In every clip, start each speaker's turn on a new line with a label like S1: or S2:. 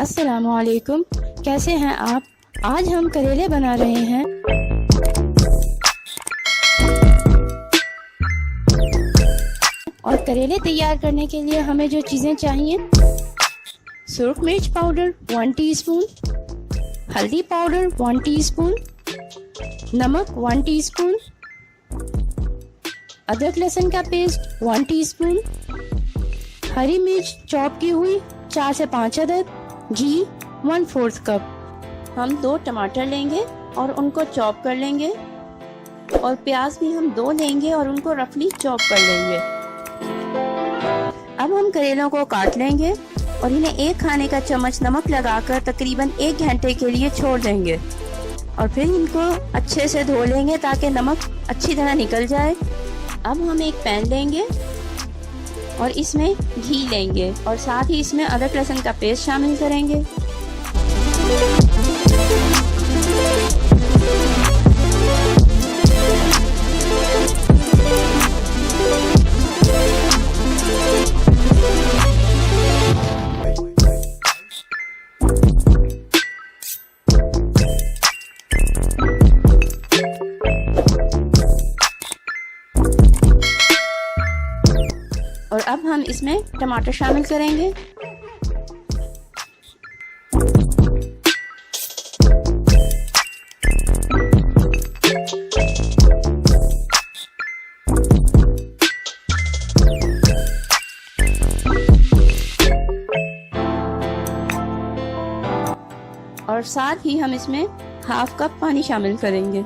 S1: अस्सलामुअलैकुम, कैसे हैं आप। आज हम करेले बना रहे हैं। और करेले तैयार करने के लिए हमें जो चीज़ें चाहिए, सुर्ख मिर्च पाउडर 1 टीस्पून, हल्दी पाउडर 1 टीस्पून, नमक 1 टीस्पून, अदरक लहसुन का पेस्ट 1 टीस्पून, हरी मिर्च चॉप की हुई 4 से 5 अदद, घी 1/4 कप। हम 2 टमाटर लेंगे और उनको चॉप कर लेंगे, और प्याज भी हम 2 लेंगे और उनको रफली चॉप कर लेंगे। अब हम करेलों को काट लेंगे और इन्हें 1 खाने का चम्मच नमक लगाकर तकरीबन 1 घंटे के लिए छोड़ देंगे, और फिर इनको अच्छे से धो लेंगे ताकि नमक अच्छी तरह निकल जाए। अब हम एक पैन लेंगे और इसमें घी लेंगे और साथ ही इसमें अदरक लहसुन का पेस्ट शामिल करेंगे। और अब हम इसमें टमाटर शामिल करेंगे। और साथ ही हम इसमें 1/2 कप पानी शामिल करेंगे।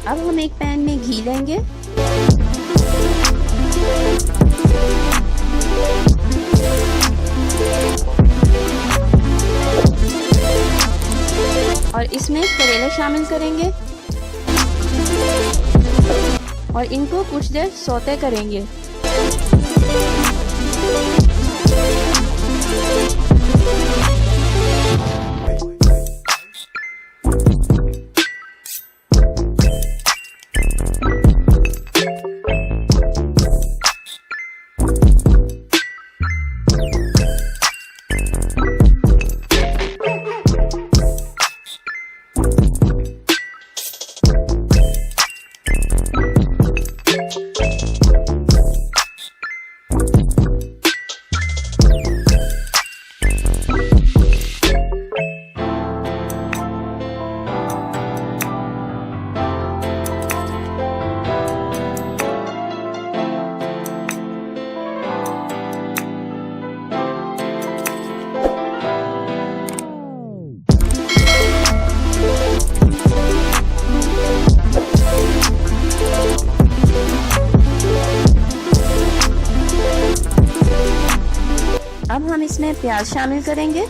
S1: अब हम एक पैन में घी लेंगे और इसमें करेले शामिल करेंगे और इनको कुछ देर सौते करेंगे। अब हम इसमें प्याज शामिल करेंगे।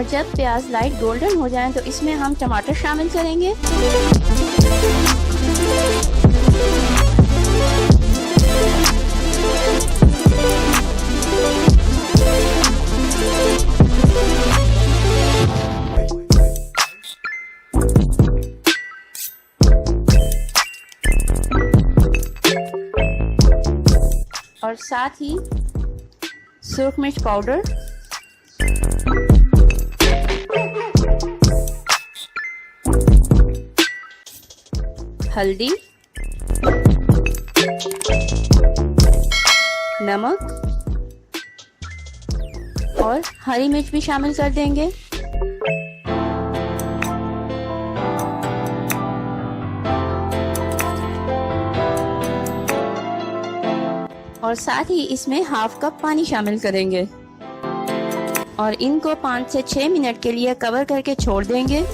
S1: और जब प्याज लाइट गोल्डन हो जाए तो इसमें हम टमाटर शामिल करेंगे। और साथ ही सुरख मिर्च पाउडर, हल्दी, नमक और हरी मिर्च भी शामिल कर देंगे। और साथ ही इसमें हाफ कप पानी शामिल करेंगे और इनको 5 से 6 मिनट के लिए कवर करके छोड़ देंगे।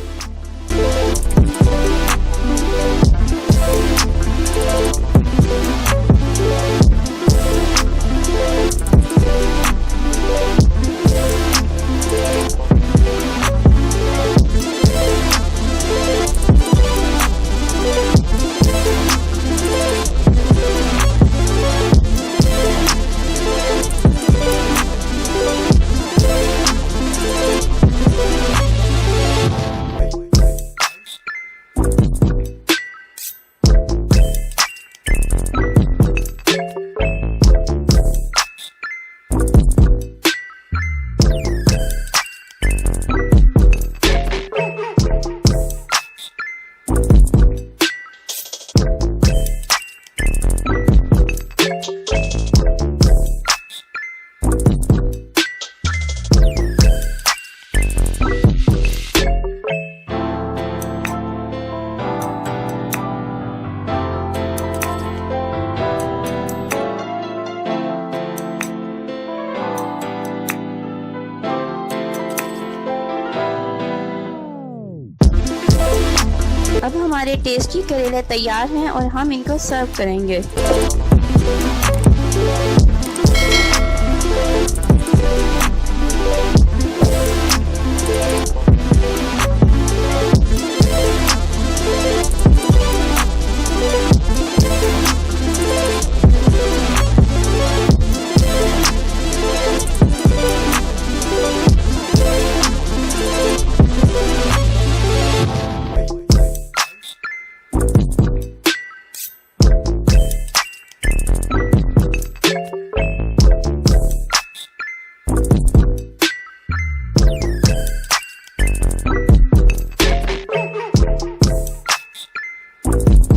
S1: अब हमारे टेस्टी करेले तैयार हैं और हम इनको सर्व करेंगे।